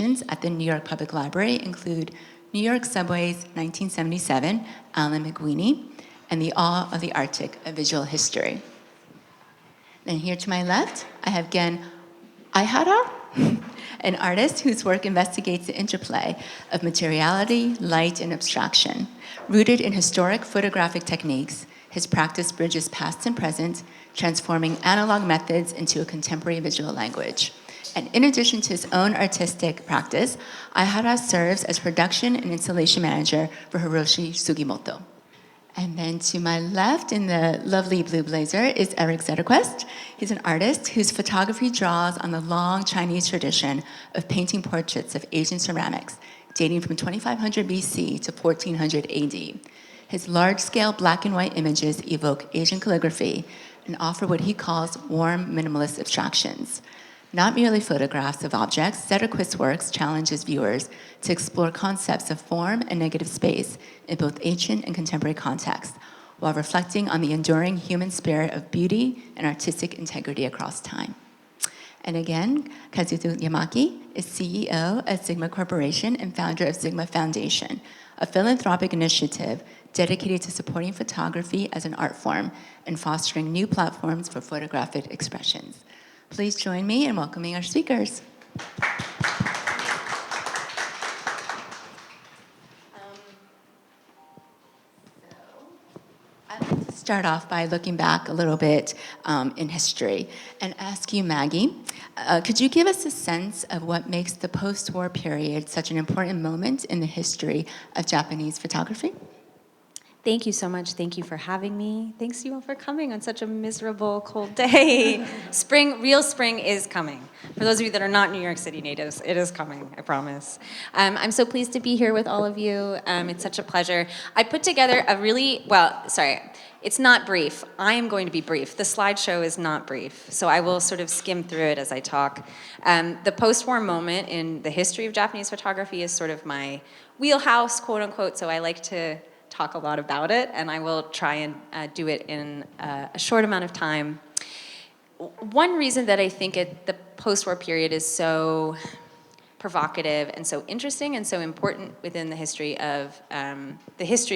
exhibitions at the New York Public Library include New York Subway's 1977, Alan McWeeny, and The Awe of the Arctic, A Visual History. Then here to my left, I have again Aihara, an artist whose work investigates the interplay of materiality, light, and abstraction. Rooted in historic photographic techniques, his practice bridges past and present, transforming analog methods into a contemporary visual language. And in addition to his own artistic practice, Aihara serves as production and installation manager for Hiroshi Sugimoto. And then to my left, in the lovely blue blazer, is Eric Zetterquist. He's an artist whose photography draws on the long Chinese tradition of painting portraits of Asian ceramics, dating from 2500 BC to 1400 AD. His large-scale black and white images evoke Asian calligraphy and offer what he calls warm, minimalist abstractions. Not merely photographs of objects, Zetterquist's works challenges viewers to explore concepts of form and negative space in both ancient and contemporary contexts, while reflecting on the enduring human spirit of beauty and artistic integrity across time. And again, Kazuto Yamaki is CEO of Sigma Corporation and founder of Sigma Foundation, a philanthropic initiative dedicated to supporting photography as an art form and fostering new platforms for photographic expressions. Please join me in welcoming our speakers. I'd like to start off by looking back a little bit in history and ask you, Maggie, could you give us a sense of what makes the post-war period such an important moment in the history of Japanese photography? Thank you so much. Thank you for having me. Thanks you all for coming on such a miserable, cold day. Real spring is coming. For those of you that are not New York City natives, it is coming, I promise. I'm so pleased to be here with all of you. It's such a pleasure. I put together a really, it's not brief. I am going to be brief. The slideshow is not brief, so I will sort of skim through it as I talk. The post-war moment in the history of Japanese photography is sort of my wheelhouse, quote unquote, so I like to talk a lot about it, and I will try and do it in a short amount of time. One reason that I think the post-war period is so provocative and so interesting and so important within the history of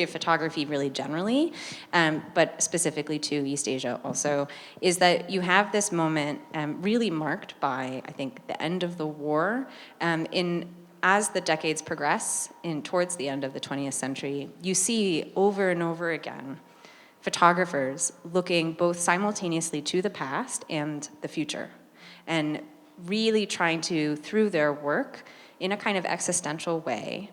photography really generally, but specifically to East Asia also, is that you have this moment really marked by, I think, the end of the war. As the decades progress towards the end of the 20th century, you see over and over again photographers looking both simultaneously to the past and the future, and really trying to, through their work, in a kind of existential way,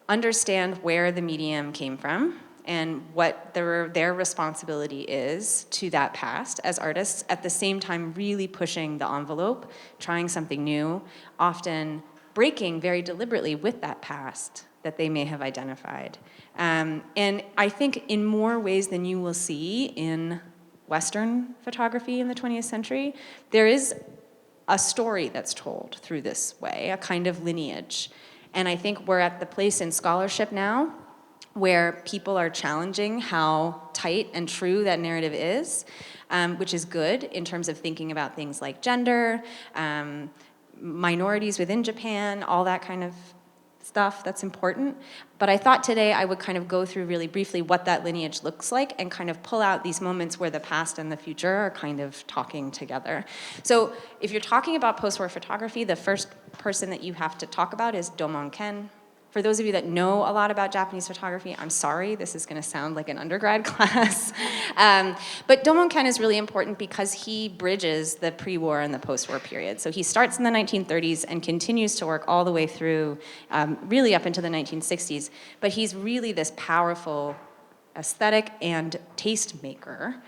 understand where the medium came from and what their responsibility is to that past as artists, at the same time really pushing the envelope, trying something new, often breaking very deliberately with that past that they may have identified. And I think in more ways than you will see in Western photography in the 20th century, there is a story that's told through this way, a kind of lineage. And I think we're at the place in scholarship now where people are challenging how tight and true that narrative is, which is good in terms of thinking about things like gender, minorities within Japan, all that kind of stuff that's important. But I thought today I would kind of go through really briefly what that lineage looks like and kind of pull out these moments where the past and the future are kind of talking together. So if you're talking about post-war photography, the first person that you have to talk about is Domon Ken. For those of you that know a lot about Japanese photography, I'm sorry, this is going to sound like an undergrad class. But Domon Ken is really important because he bridges the pre-war and the post-war period. So he starts in the 1930s and continues to work all the way through, really up into the 1960s. But he's really this powerful aesthetic and taste maker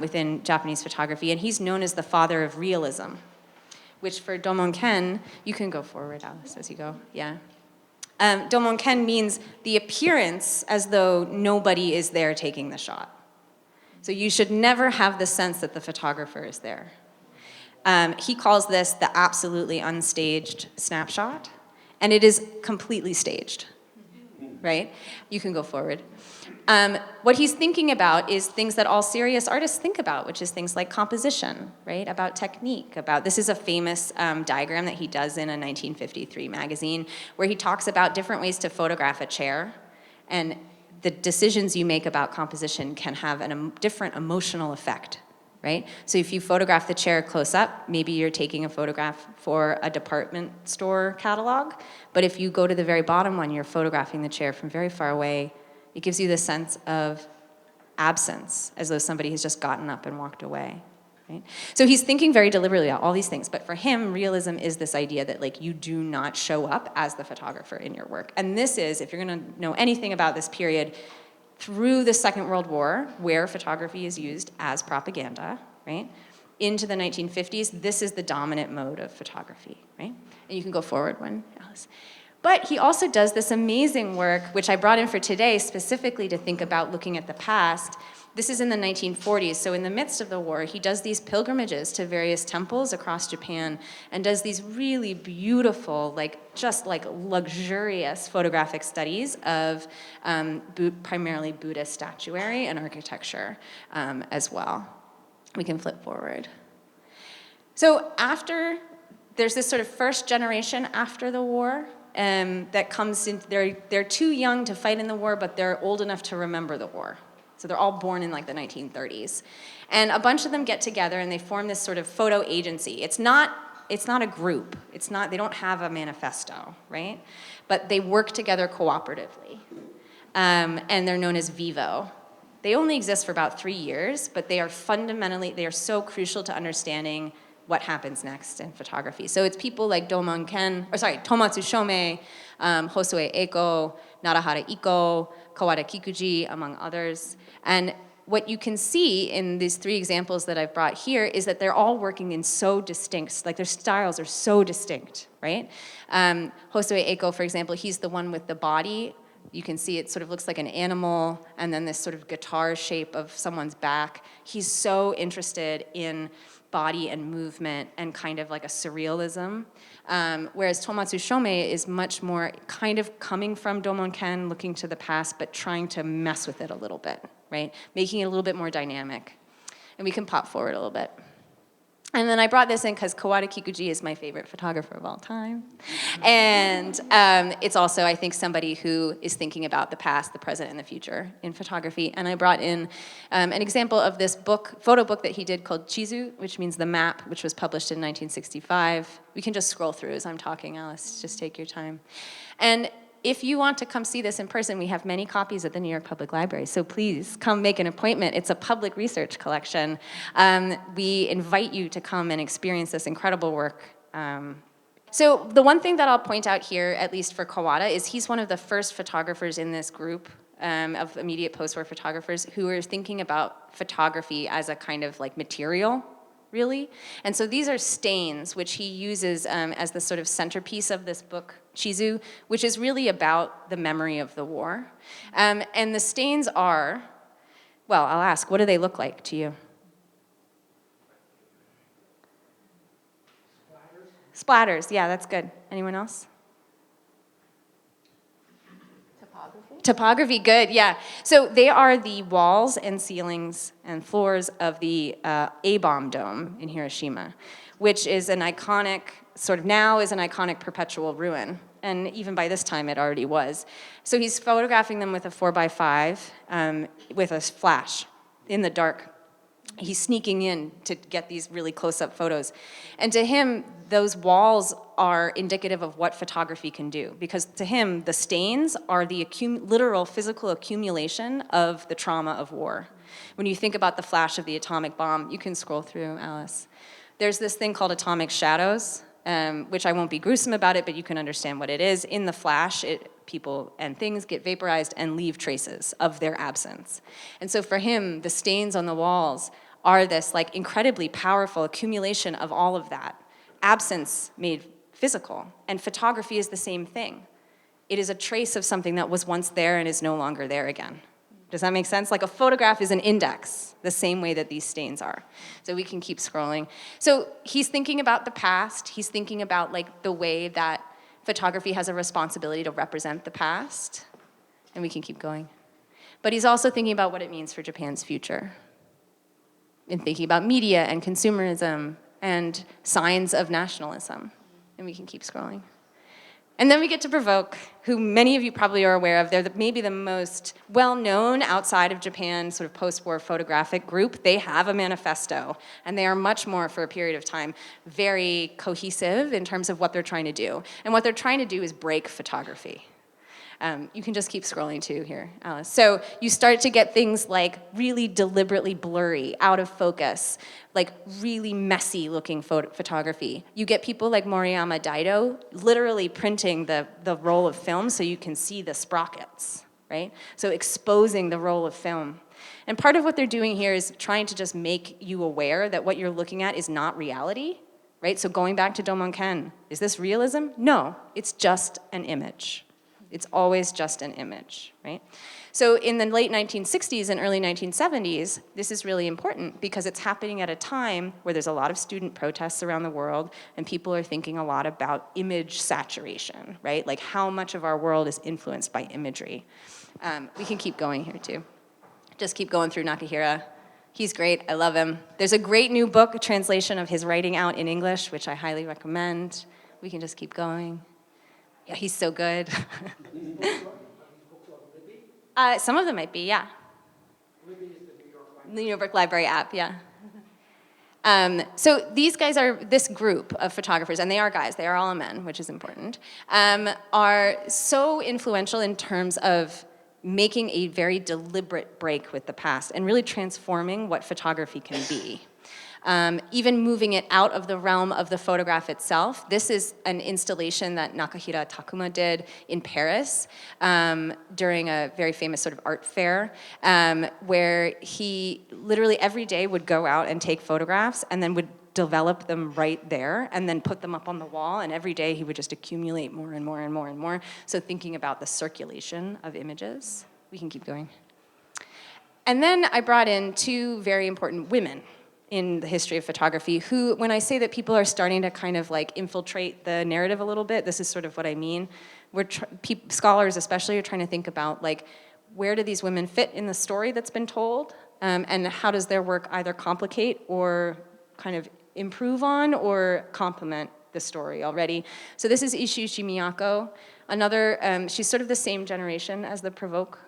within Japanese photography. And he's known as the father of realism, which for Domon Ken, you can go forward, Alice, as you go, yeah. Domon Ken means the appearance as though nobody is there taking the shot. So you should never have the sense that the photographer is there. He calls this the absolutely unstaged snapshot, and it is completely staged, right? You can go forward. What he's thinking about is things that all serious artists think about, which is things like composition, right? About technique, this is a famous diagram that he does in a 1953 magazine where he talks about different ways to photograph a chair, and the decisions you make about composition can have a different emotional effect, right? So if you photograph the chair close up, maybe you're taking a photograph for a department store catalog, but if you go to the very bottom one, you're photographing the chair from very far away. It gives you the sense of absence, as though somebody has just gotten up and walked away, right? So he's thinking very deliberately about all these things, but for him, realism is this idea that like you do not show up as the photographer in your work. And this is, if you're gonna know anything about this period, through the Second World War, where photography is used as propaganda, right? Into the 1950s, this is the dominant mode of photography, right? And you can go forward one, Alice. But he also does this amazing work, which I brought in for today specifically to think about looking at the past. This is in the 1940s, so in the midst of the war, he does these pilgrimages to various temples across Japan and does these really beautiful, just luxurious photographic studies of primarily Buddhist statuary and architecture as well. We can flip forward. So there's this sort of first generation after the war that comes in, they're too young to fight in the war, but they're old enough to remember the war. So they're all born in like the 1930s. And a bunch of them get together and they form this sort of photo agency. It's not a group. They don't have a manifesto, right? But they work together cooperatively. And they're known as Vivo. They only exist for about 3 years, but they are so crucial to understanding what happens next in photography. So it's people like Tomatsu Shomei, Hosue Eiko, Narahara Iko, Kawada Kikuji, among others. And what you can see in these 3 examples that I've brought here is that they're all working in so distinct, like their styles are so distinct, right? Hosue Eiko, for example, he's the one with the body. You can see it sort of looks like an animal, and then this sort of guitar shape of someone's back. He's so interested in body and movement and kind of like a surrealism. Whereas Tomatsu Shomei is much more kind of coming from Domonken, looking to the past, but trying to mess with it a little bit, right? Making it a little bit more dynamic. And we can pop forward a little bit. And then I brought this in because Kawada Kikuji is my favorite photographer of all time. And it's also, I think, somebody who is thinking about the past, the present, and the future in photography. And I brought in an example of this photo book that he did called Chizu, which means the map, which was published in 1965. We can just scroll through as I'm talking, Alice. Just take your time. And if you want to come see this in person, we have many copies at the New York Public Library, so please come make an appointment. It's a public research collection. We invite you to come and experience this incredible work. So the one thing that I'll point out here, at least for Kawada, is he's one of the first photographers in this group of immediate post-war photographers who are thinking about photography as a kind of like material, really. And so these are stains, which he uses as the sort of centerpiece of this book, Chizu, which is really about the memory of the war. And the stains are, well, I'll ask, what do they look like to you? Splatters, yeah, that's good. Anyone else? Topography, good, yeah. So they are the walls and ceilings and floors of the A-bomb dome in Hiroshima, which is an iconic, sort of now is an iconic perpetual ruin. And even by this time, it already was. So he's photographing them with a 4x5 with a flash in the dark. He's sneaking in to get these really close-up photos. And to him, those walls are indicative of what photography can do. Because to him, the stains are the literal physical accumulation of the trauma of war. When you think about the flash of the atomic bomb, you can scroll through, Alice. There's this thing called atomic shadows, which I won't be gruesome about it, but you can understand what it is. In the flash, people and things get vaporized and leave traces of their absence. And so for him, the stains on the walls are this like incredibly powerful accumulation of all of that. Absence made physical, and photography is the same thing. It is a trace of something that was once there and is no longer there again. Does that make sense? Like a photograph is an index, the same way that these stains are. So we can keep scrolling. So he's thinking about the past. He's thinking about like the way that photography has a responsibility to represent the past. And we can keep going. But he's also thinking about what it means for Japan's future, and thinking about media and consumerism and signs of nationalism. And we can keep scrolling. And then we get to Provoke, who many of you probably are aware of. They're maybe the most well-known outside of Japan sort of post-war photographic group. They have a manifesto, and they are much more, for a period of time, very cohesive in terms of what they're trying to do. And what they're trying to do is break photography. You can just keep scrolling too here, Alice. So you start to get things like really deliberately blurry, out of focus, like really messy looking photography. You get people like Moriyama Daido literally printing the roll of film so you can see the sprockets, right? So exposing the roll of film. And part of what they're doing here is trying to just make you aware that what you're looking at is not reality, right? So going back to Domonken, is this realism? No, it's just an image. It's always just an image, right? So in the late 1960s and early 1970s, this is really important because it's happening at a time where there's a lot of student protests around the world and people are thinking a lot about image saturation, right? Like how much of our world is influenced by imagery. We can keep going here too. Just keep going through Nakahira. He's great, I love him. There's a great new book, a translation of his writing out in English, which I highly recommend. We can just keep going. Yeah, he's so good. Some of them might be, yeah. The New York Library app, yeah. So these guys are, this group of photographers, and they are guys, they are all men, which is important, are so influential in terms of making a very deliberate break with the past and really transforming what photography can be. Even moving it out of the realm of the photograph itself. This is an installation that Nakahira Takuma did in Paris during a very famous sort of art fair, where he literally every day would go out and take photographs and then would develop them right there and then put them up on the wall, and every day he would just accumulate more and more and more and more. So thinking about the circulation of images. We can keep going. And then I brought in two very important women in the history of photography who, when I say that people are starting to kind of like infiltrate the narrative a little bit, this is sort of what I mean. Scholars especially are trying to think about like, where do these women fit in the story that's been told? And how does their work either complicate or kind of improve on or complement the story already? So this is Ishiuchi Miyako. Another, she's sort of the same generation as the Provoke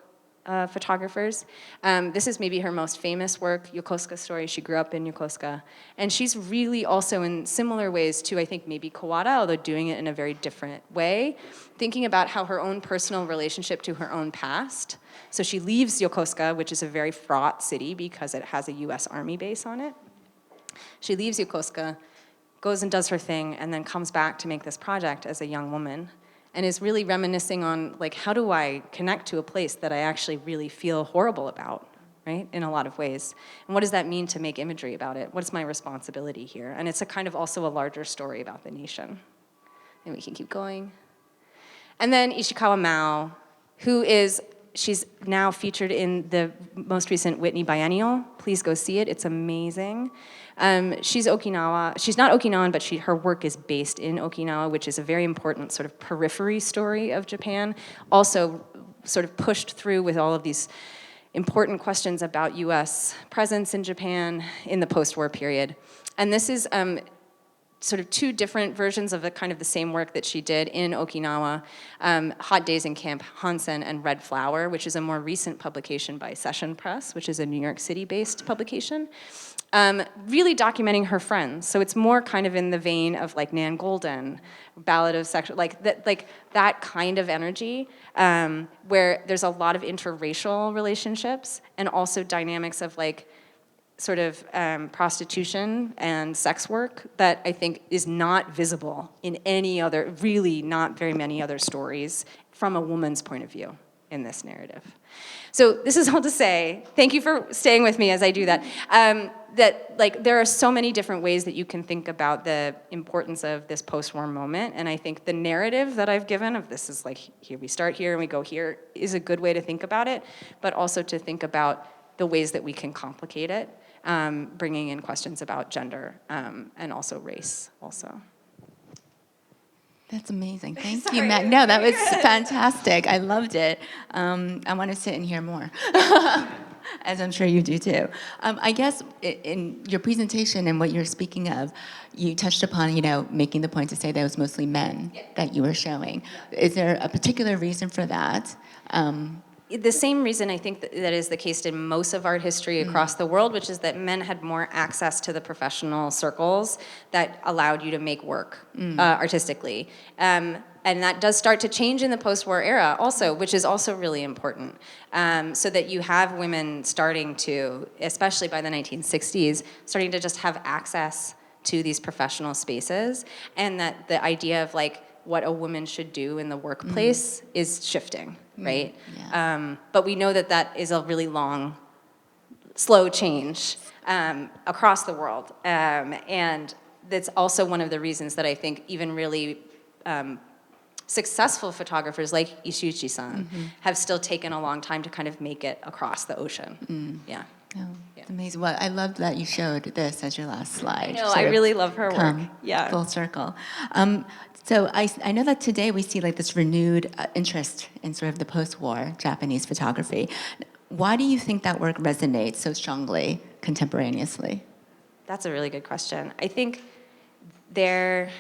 photographers. This is maybe her most famous work, Yokosuka story. She grew up in Yokosuka. And she's really also in similar ways to, I think, maybe Kawada, although doing it in a very different way, thinking about how her own personal relationship to her own past. So she leaves Yokosuka, which is a very fraught city because it has a US Army base on it. She leaves Yokosuka, goes and does her thing, and then comes back to make this project as a young woman, and is really reminiscing on, like, how do I connect to a place that I actually really feel horrible about, right, in a lot of ways? And what does that mean to make imagery about it? What's my responsibility here? And it's a kind of also a larger story about the nation. And we can keep going. And then Ishikawa Mao, who is, she's now featured in the most recent Whitney Biennial. Please go see it, it's amazing. She's Okinawa, she's not Okinawan, but her work is based in Okinawa, which is a very important sort of periphery story of Japan. Also sort of pushed through with all of these important questions about US presence in Japan in the post-war period. And this is sort of two different versions of the kind of the same work that she did in Okinawa, Hot Days in Camp Hansen and Red Flower, which is a more recent publication by Session Press, which is a New York City-based publication, really documenting her friends. So it's more kind of in the vein of like Nan Goldin, Ballad of Sexual, like that kind of energy, where there's a lot of interracial relationships and also dynamics of like sort of prostitution and sex work that I think is not visible in any other, really not very many other stories from a woman's point of view in this narrative. So this is all to say, thank you for staying with me as I do that, that like there are so many different ways that you can think about the importance of this post-war moment, and I think the narrative that I've given of this is like, here we start here and we go here, is a good way to think about it, but also to think about the ways that we can complicate it, bringing in questions about gender and also race also. That's amazing. Thank you, Matt. No, that was fantastic. I loved it. I want to sit and hear more, as I'm sure you do too. I guess in your presentation and what you're speaking of, you touched upon, making the point to say that it was mostly men that you were showing. Is there a particular reason for that? The same reason I think that is the case in most of art history across the world, which is that men had more access to the professional circles that allowed you to make work artistically. And that does start to change in the post-war era also, which is also really important. So that you have women starting to, especially by the 1960s, starting to just have access to these professional spaces, and that the idea of like what a woman should do in the workplace is shifting, right? Yeah. But we know that that is a really long, slow change across the world. And that's also one of the reasons that I think even really successful photographers like Ishiuchi-san have still taken a long time to kind of make it across the ocean. Yeah. Oh, it's amazing. Well, I love that you showed this as your last slide. I know, I really love her work. Come Yeah. full circle. So I know that today we see like this renewed interest in sort of the post-war Japanese photography. Why do you think that work resonates so strongly contemporaneously? That's a really good question. I think there's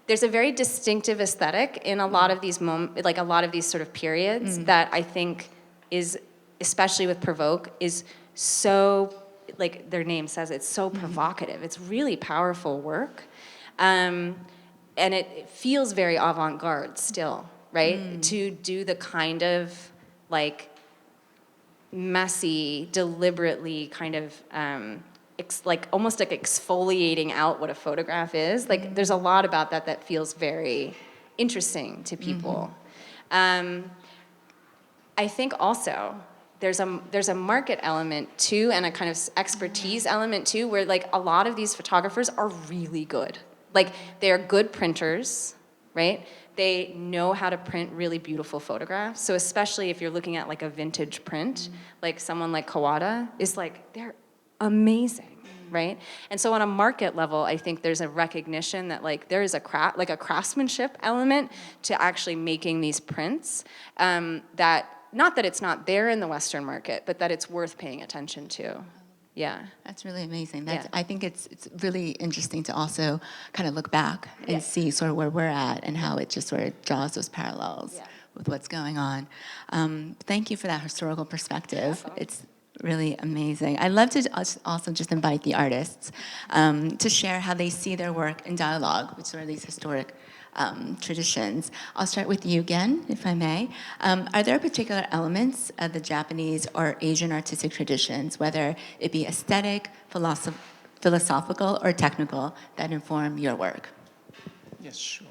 a very distinctive aesthetic in a lot of these like a lot of these sort of periods that I think is, especially with Provoke, is so, like their name says, it's so provocative. It's really powerful work. And it feels very avant-garde still, right? To do the kind of like messy, deliberately kind of like almost like exfoliating out what a photograph is. Like there's a lot about that that feels very interesting to people. I think also there's a market element too, and a kind of expertise element too, where like a lot of these photographers are really good. Like they're good printers, right? They know how to print really beautiful photographs. So especially if you're looking at like a vintage print, like someone like Kawada is like, they're amazing, right? And so on a market level, I think there's a recognition that like there is a craftsmanship element to actually making these prints that, not that it's not there in the Western market, but that it's worth paying attention to. Yeah. That's really amazing. Yeah. I think it's really interesting to also kind of look back and see sort of where we're at and how it just sort of draws those parallels with what's going on. Thank you for that historical perspective. It's really amazing. I'd love to also just invite the artists to share how they see their work in dialogue with sort of these historic traditions. I'll start with you again, if I may. Are there particular elements of the Japanese or Asian artistic traditions, whether it be aesthetic, philosophical, or technical, that inform your work? Yes, sure.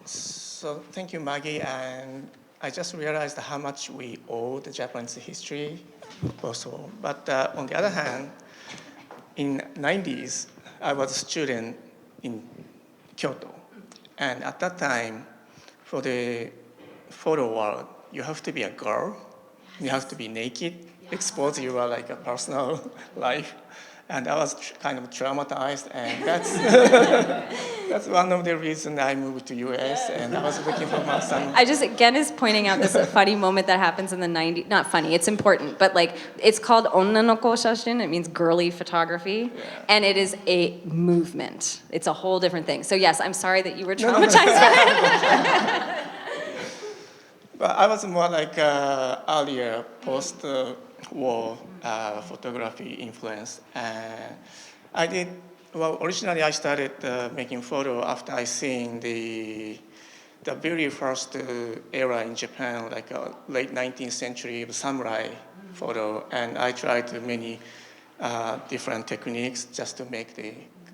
So thank you, Maggie. And I just realized how much we owe the Japanese history also. But on the other hand, in 90s, I was a student in Kyoto. And at that time, for the photo world, you have to be a girl. You have to be naked, expose your like a personal life. And I was kind of traumatized, and that's that's one of the reasons I moved to US, and I was looking for some. Gen is pointing out this funny moment that happens in the 90s. Not funny, it's important, but like it's called onnanoko shashin. It means girly photography, and it is a movement. It's a whole different thing. So yes, I'm sorry that you were traumatized by it. But I was more like earlier post-war photography influence. Originally I started making photo after I seen the very first era in Japan, like late 19th century samurai photo, and I tried many different techniques just to make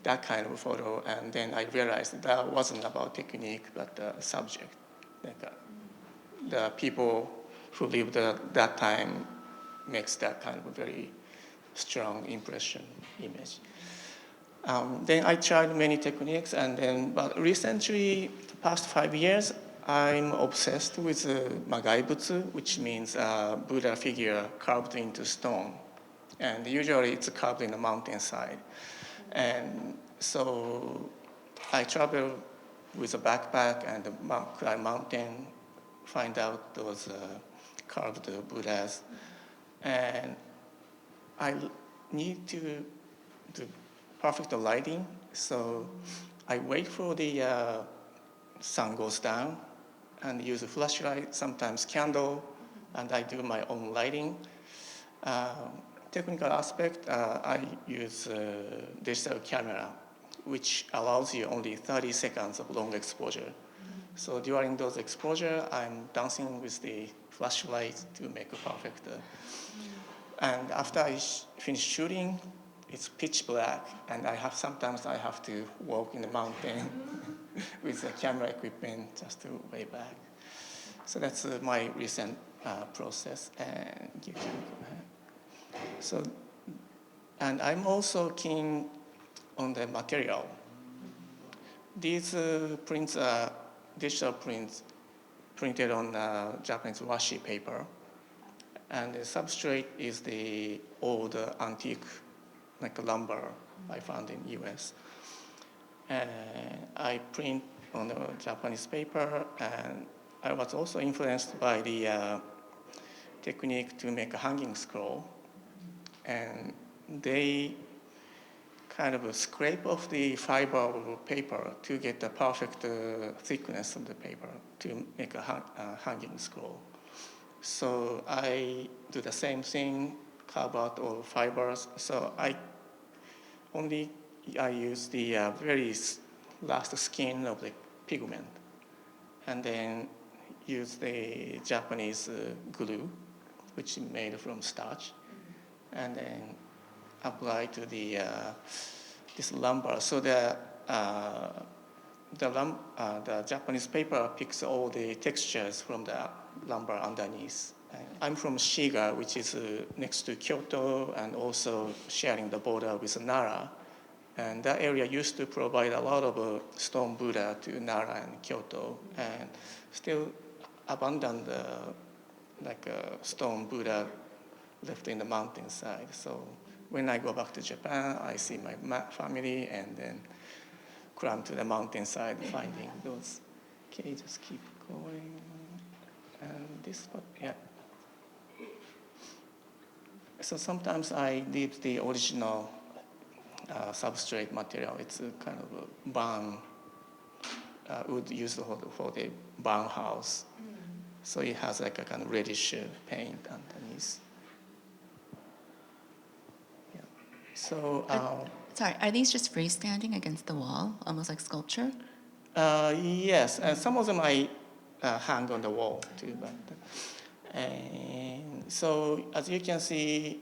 that kind of photo, and then I realized that wasn't about technique, but the subject. The people who lived at that time makes that kind of very strong image. Then I tried many techniques, but recently, the past 5 years, I'm obsessed with magaibutsu, which means Buddha figure carved into stone. And usually it's carved in a mountainside. And So I travel with a backpack and climb mountain, find out those carved Buddhas, and I need to do perfect lighting. So I wait for the sun goes down and use a flashlight, sometimes candle, and I do my own lighting. Technical aspect, I use digital camera, which allows you only 30 seconds of long exposure. So during those exposure, I'm dancing with the flashlight to make a perfect. And after I finish shooting, it's pitch black, and sometimes I have to walk in the mountain with the camera equipment just to way back. So that's my recent process. And you can go ahead. So, and I'm also keen on the material. These prints are digital prints printed on Japanese washi paper. And the substrate is the old antique, like lumber I found in US. And I print on the Japanese paper, and I was also influenced by the technique to make a hanging scroll. And they kind of scrape off the fiber of paper to get the perfect thickness of the paper to make a hanging scroll. So I do the same thing, carve out all fibers. So I use the very last skin of the pigment, and then use the Japanese glue, which is made from starch, and then apply to the this lumber. So the Japanese paper picks all the textures from the lumber underneath. And I'm from Shiga, which is next to Kyoto, and also sharing the border with Nara. And that area used to provide a lot of stone Buddha to Nara and Kyoto, and still abundant stone Buddha left in the mountainside. So when I go back to Japan, I see my family and then climb to the mountainside finding those. Okay, just keep going. And this one, yeah. So sometimes I leave the original substrate material. It's a kind of a barn, wood used for the barn house. So it has like a kind of reddish paint underneath. Yeah. So. Sorry, are these just freestanding against the wall, almost like sculpture? Yes, and some of them I hang on the wall too. But and so as you can see,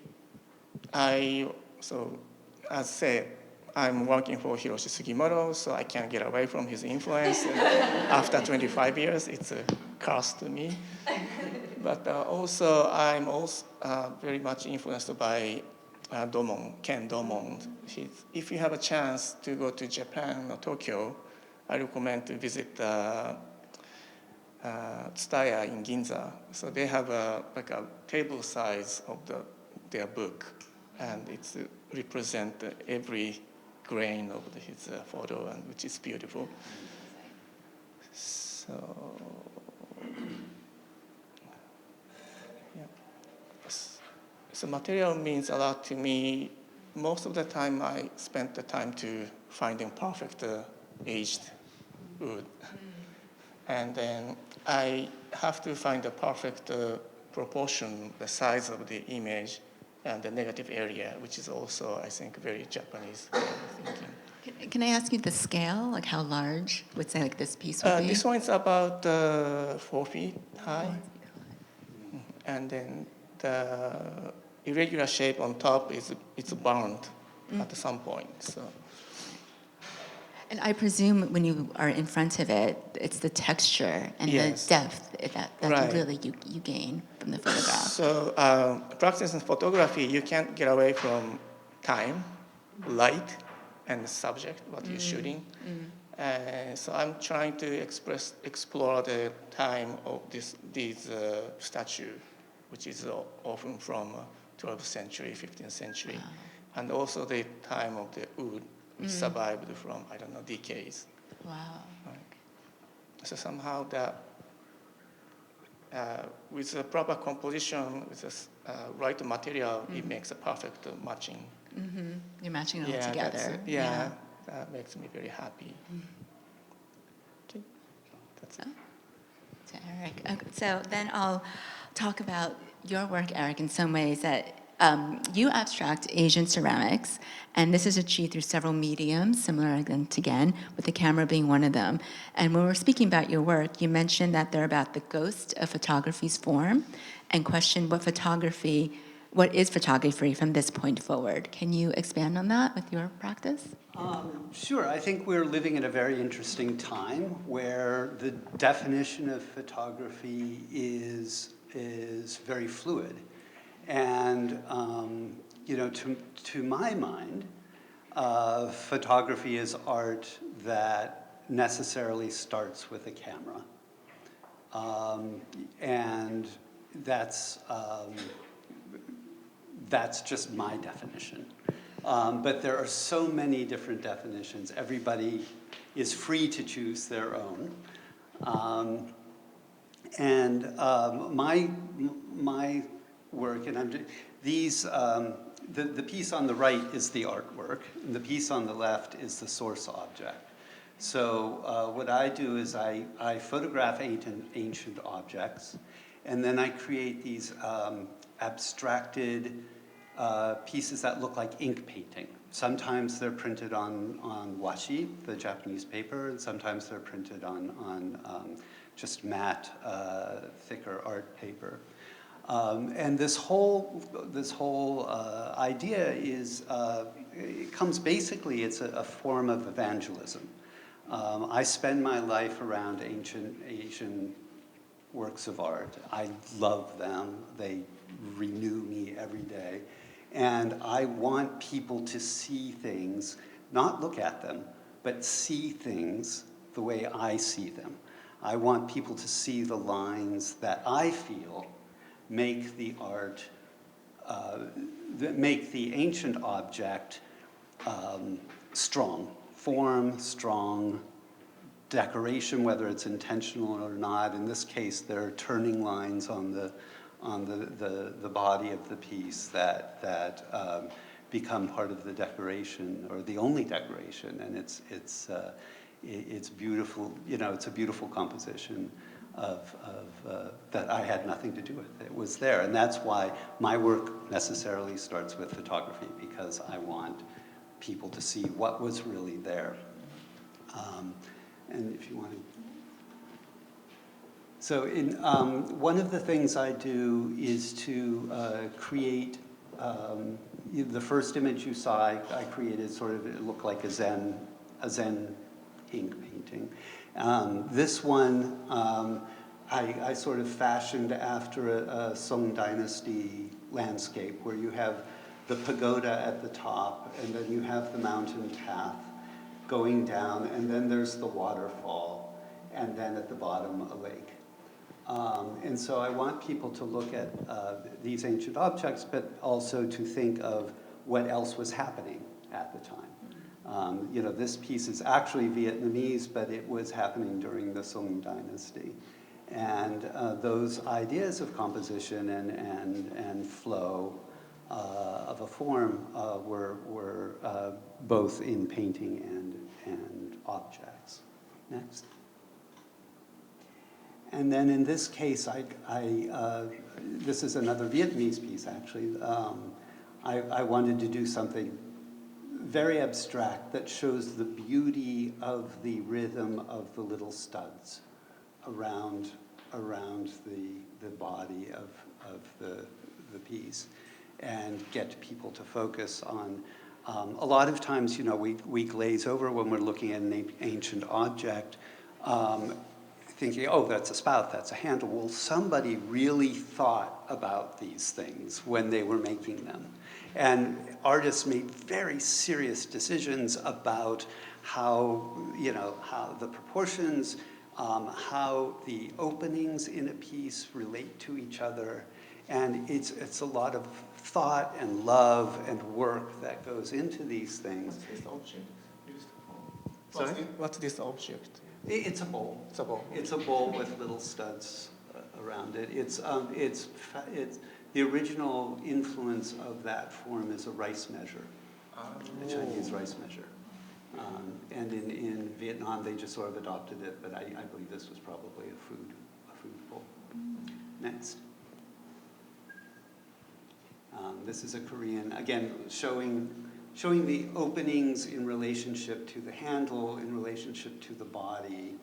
as said, I'm working for Hiroshi Sugimoto, so I can't get away from his influence. After 25 years, it's a curse to me. But also, I'm also very much influenced by Ken Domon. If you have a chance to go to Japan or Tokyo, I recommend to visit Tsutaya in Ginza. So they have a table size of their book, and it's represent every grain of his photo, and which is beautiful. So. So material means a lot to me. Most of the time I spent the time to finding perfect aged wood. And then I have to find the perfect proportion, the size of the image and the negative area, which is also, I think, very Japanese way of thinking. Can I ask you the scale, like how large would say like this piece would be? This one is about 4 feet high. And then the irregular shape on top it's bound at some point. So. And I presume when you are in front of it, it's the texture and Yes. the depth that Right. really you gain from the photograph. So practicing photography, you can't get away from time, light, and the subject, what you're shooting. So I'm trying to explore the time of these statue, which is often from 12th century, 15th century, and also the time of the wood which survived from, I don't know, decades. Wow. Right. So somehow that, with the proper composition, with the right material, it makes a perfect matching. You're matching it all Yeah, together. that makes me very happy. Okay, that's it. To Eric. Okay, so then I'll talk about your work, Eric, in some ways that you abstract Asian ceramics, and this is achieved through several mediums, similar again, with the camera being one of them. And when we're speaking about your work, you mentioned that they're about the ghost of photography's form, and questioned what is photography from this point forward. Can you expand on that with your practice? Sure. I think we're living in a very interesting time where the definition of photography is very fluid. And, to my mind, photography is art that necessarily starts with a camera. And that's just my definition. But there are so many different definitions. Everybody is free to choose their own. My work, and the piece on the right is the artwork, and the piece on the left is the source object. So what I do is I photograph ancient objects, and then I create these abstracted pieces that look like ink painting. Sometimes they're printed on washi, the Japanese paper, and sometimes they're printed on just matte, thicker art paper. And this whole idea is, it comes basically, it's a form of evangelism. I spend my life around ancient Asian works of art. I love them. They renew me every day. And I want people to see things, not look at them, but see things the way I see them. I want people to see the lines that I feel make the art, that make the ancient object strong. Form, strong, decoration, whether it's intentional or not. In this case, there are turning lines on the body of the piece that become part of the decoration, or the only decoration, and it's beautiful. It's a beautiful composition of that I had nothing to do with. It was there, and that's why my work necessarily starts with photography, because I want people to see what was really there. And if you want to. So one of the things I do is to create, the first image you saw, I created it looked like a Zen ink painting. This one, I sort of fashioned after a Song Dynasty landscape, where you have the pagoda at the top, and then you have the mountain path going down, and then there's the waterfall, and then at the bottom a lake. And so I want people to look at these ancient objects, but also to think of what else was happening at the time. This piece is actually Vietnamese, but it was happening during the Song Dynasty. And those ideas of composition and flow of a form were both in painting and objects. Next. And then in this case, this is another Vietnamese piece, actually. I wanted to do something very abstract that shows the beauty of the rhythm of the little studs around the body of the piece, and get people to focus on. A lot of times, we glaze over when we're looking at an ancient object, thinking, oh, that's a spout, that's a handle. Well, somebody really thought about these things when they were making them. And artists made very serious decisions about how the proportions, how the openings in a piece relate to each other. And it's a lot of thought and love and work that goes into these things. Sorry? What's this object? It's a bowl. It's a bowl. It's a bowl with little studs around it. It's the original influence of that form is a rice measure, a Chinese rice measure. And in Vietnam, they just sort of adopted it, but I believe this was probably a food bowl. Next. This is a Korean, again, showing the openings in relationship to the handle, in relationship to the body,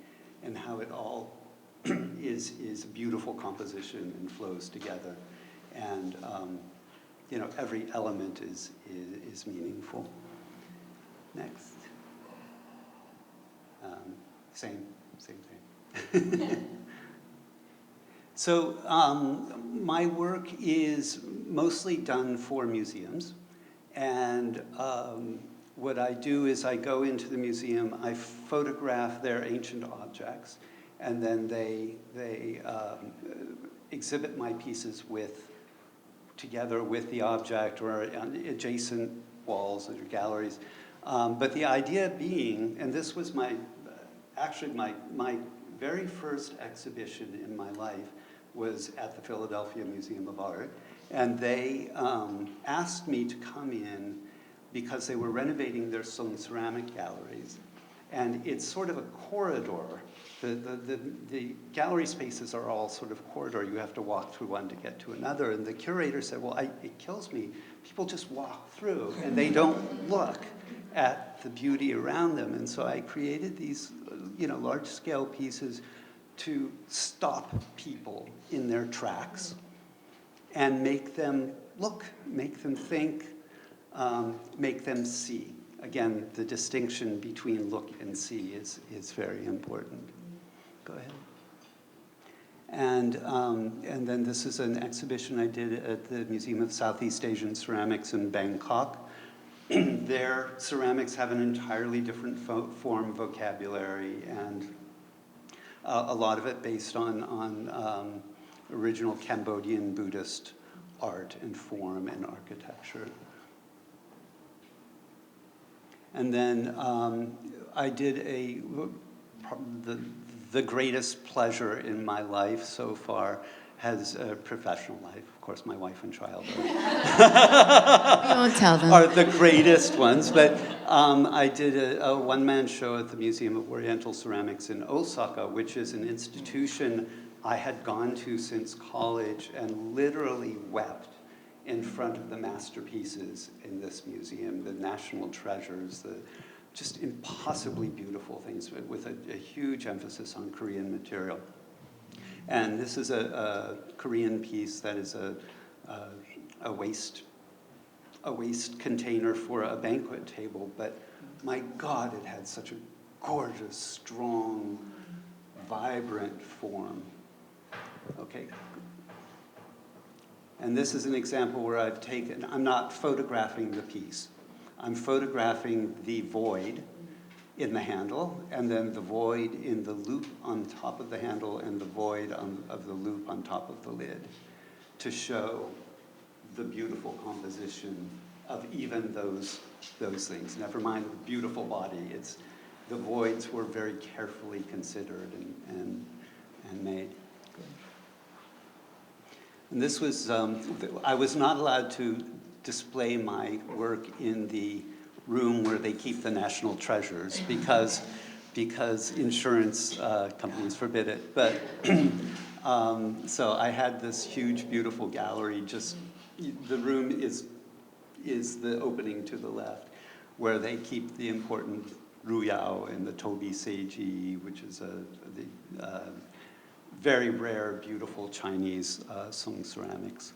and how it all is a beautiful composition and flows together. And every element is meaningful. Next. Same thing. So my work is mostly done for museums, and what I do is I go into the museum, I photograph their ancient objects, and then they exhibit my pieces together with the object or on adjacent walls or galleries. But the idea being, and this was my very first exhibition in my life was at the Philadelphia Museum of Art, and they asked me to come in because they were renovating their ceramic galleries, and it's sort of a corridor. The gallery spaces are all sort of corridor. You have to walk through one to get to another, and the curator said, well, it kills me. People just walk through, and they don't look at the beauty around them, and so I created these large-scale pieces to stop people in their tracks and make them look, make them think, make them see. Again, the distinction between look and see is very important. Go ahead. And then this is an exhibition I did at the Museum of Southeast Asian Ceramics in Bangkok. Their ceramics have an entirely different form vocabulary, and a lot of it based on original Cambodian Buddhist art and form and architecture. And then I did the greatest pleasure in my life so far has a professional life. Of course, my wife and child We won't tell them. are the greatest ones. But I did a one-man show at the Museum of Oriental Ceramics in Osaka, which is an institution I had gone to since college and literally wept in front of the masterpieces in this museum, the national treasures, the just impossibly beautiful things with a huge emphasis on Korean material. And this is a Korean piece that is a waste container for a banquet table, but my God, it had such a gorgeous, strong, vibrant form. Okay. And this is an example where I'm not photographing the piece. I'm photographing the void in the handle, and then the void in the loop on top of the handle, and the void of the loop on top of the lid, to show the beautiful composition of even those things. Never mind the beautiful body. The voids were very carefully considered and made. And this was, I was not allowed to display my work in the room where they keep the national treasures because insurance companies forbid it. But so I had this huge, beautiful gallery. The room is the opening to the left, where they keep the important Ruyao and the Tobi Seiji, which is the very rare, beautiful Chinese Sung ceramics.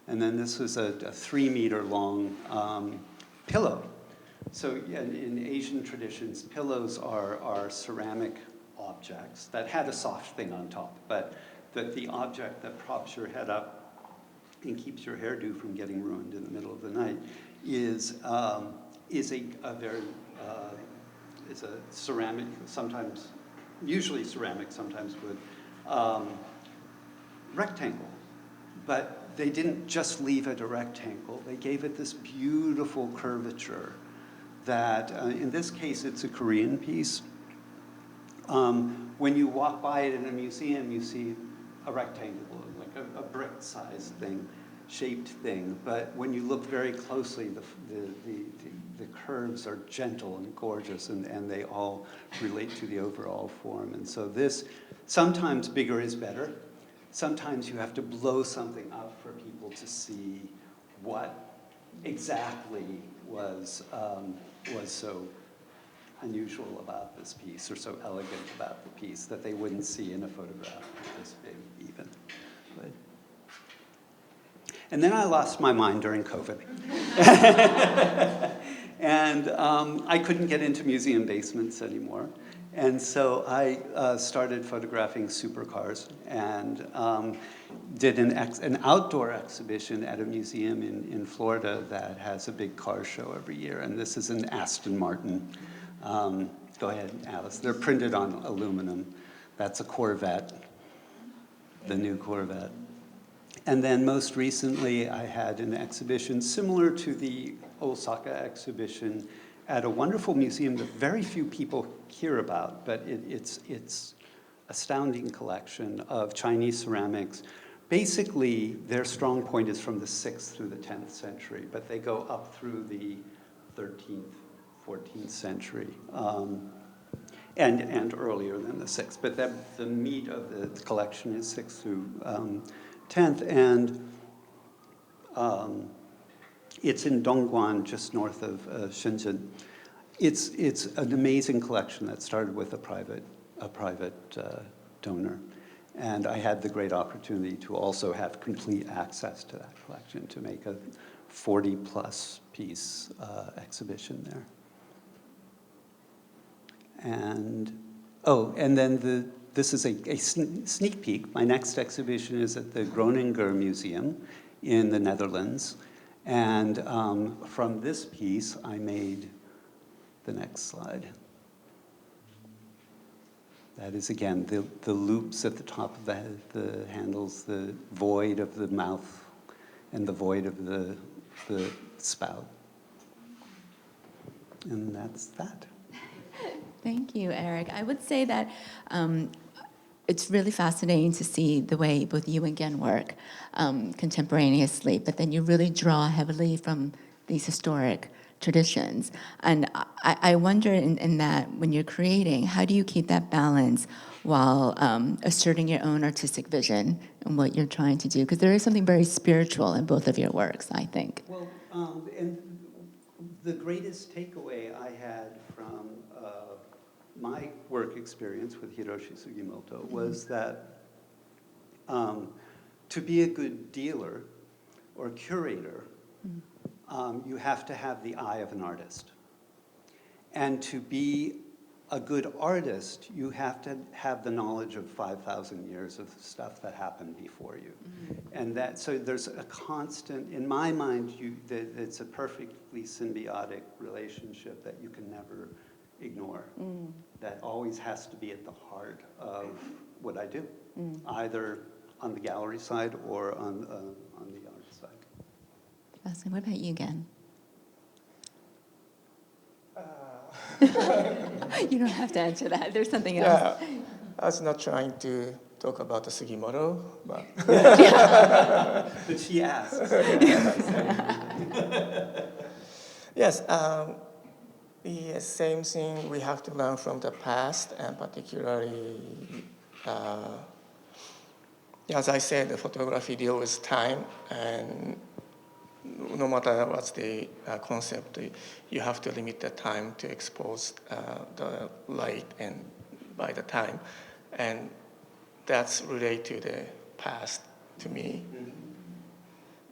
And then this was a 3-meter long pillow. So yeah, in Asian traditions, pillows are ceramic objects that had a soft thing on top, but that the object that props your head up and keeps your hairdo from getting ruined in the middle of the night is a ceramic, sometimes, usually ceramic, sometimes wood, rectangle. But they didn't just leave it a rectangle. They gave it this beautiful curvature that, in this case, it's a Korean piece. When you walk by it in a museum, you see a rectangle, like a brick-sized thing, shaped thing. But when you look very closely, the curves are gentle and gorgeous, and they all relate to the overall form. And so this, sometimes bigger is better. Sometimes you have to blow something up for people to see what exactly was so unusual about this piece, or so elegant about the piece, that they wouldn't see in a photograph this big even. But, and then I lost my mind during COVID. And I couldn't get into museum basements anymore. And so I started photographing supercars, and did an outdoor exhibition at a museum in Florida that has a big car show every year. And this is an Aston Martin. Go ahead, Alice. They're printed on aluminum. That's a Corvette, the new Corvette. And then most recently, I had an exhibition similar to the Osaka exhibition at a wonderful museum that very few people hear about, but it's astounding collection of Chinese ceramics. Basically, their strong point is from the 6th through the 10th century, but they go up through the 13th, 14th century, and earlier than the 6th. But the meat of the collection is 6th through 10th, and it's in Dongguan, just north of Shenzhen. It's an amazing collection that started with a private donor. And I had the great opportunity to also have complete access to that collection, to make a 40-plus piece exhibition there. And, and then this is a sneak peek. My next exhibition is at the Groninger Museum in the Netherlands. And from this piece, I made the next slide. That is, again, the loops at the top of the handles, the void of the mouth, and the void of the spout. And that's that. Thank you, Eric. I would say that it's really fascinating to see the way both you and Gen work contemporaneously, but then you really draw heavily from these historic traditions. And I wonder in that, when you're creating, how do you keep that balance while asserting your own artistic vision and what you're trying to do? Because there is something very spiritual in both of your works, I think. Well, and the greatest takeaway I had from my work experience with Hiroshi Sugimoto was that to be a good dealer or curator, you have to have the eye of an artist. And to be a good artist, you have to have the knowledge of 5,000 years of stuff that happened before you. And so there's a constant, in my mind, it's a perfectly symbiotic relationship that you can never ignore. That always has to be at the heart of what I do, either on the gallery side or on the art side. Fascinating. What about you, Gen? You don't have to answer that. There's something else. Yeah, I was not trying to talk about the Sugimoto, but But she asks. yes, yes, same thing. We have to learn from the past, and particularly, as I said, the photography deals with time, and no matter what's the concept, you have to limit the time to expose the light and by the time, and that's related to the past to me.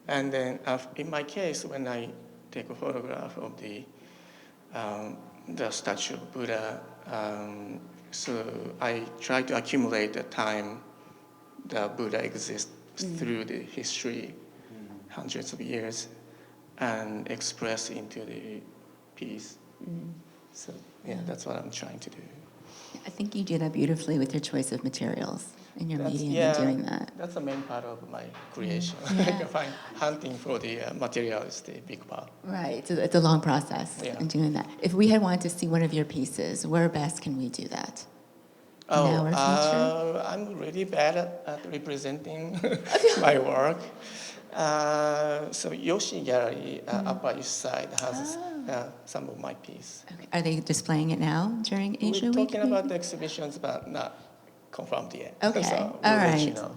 And then in my case, when I take a photograph of the statue of Buddha, so I try to accumulate the time that Buddha exists through the history, hundreds of years, and express into the piece. So yeah, that's what I'm trying to do. I think you do that beautifully with your choice of materials in your medium Yeah, and doing that. that's the main part of my creation. Yeah. Hunting for the material is the big part. Right, it's a long process Yeah. in doing that. If we had wanted to see one of your pieces, where best can we do that? Now or future? I'm really bad at representing my work. So Yoshi Gallery, Upper East Side, has some of my piece. Okay. Are they displaying it now during Asia We're Week? talking about the exhibitions, but not confirmed yet. Okay, So all we'll let you right. know.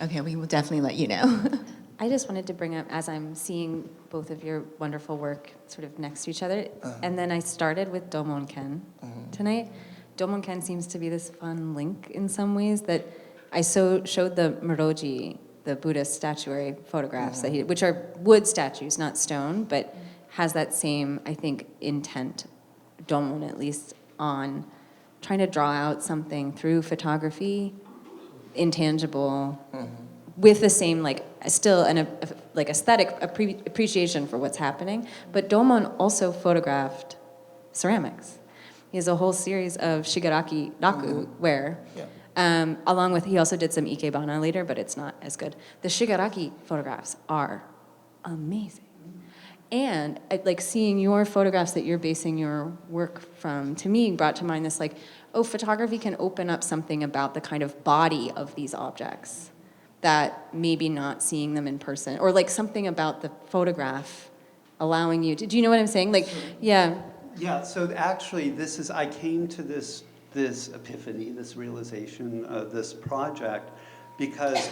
Okay, we will definitely let you know. I just wanted to bring up, as I'm seeing both of your wonderful work sort of next to each other, and then I started with Domonken tonight. Domonken seems to be this fun link in some ways that I showed the Muroji, the Buddhist statuary photographs, which are wood statues, not stone, but has that same, I think, intent, Domon at least, on trying to draw out something through photography, intangible, with the same still aesthetic appreciation for what's happening. But Domon also photographed ceramics. He has a whole series of shigaraki raku ware. Yeah. Along with, he also did some ikebana later, but it's not as good. The shigaraki photographs are amazing. And seeing your photographs that you're basing your work from, to me, brought to mind this photography can open up something about the kind of body of these objects that maybe not seeing them in person, or something about the photograph allowing you to, do you know what I'm saying? Yeah. Yeah, so actually I came to this epiphany, this realization, this project, because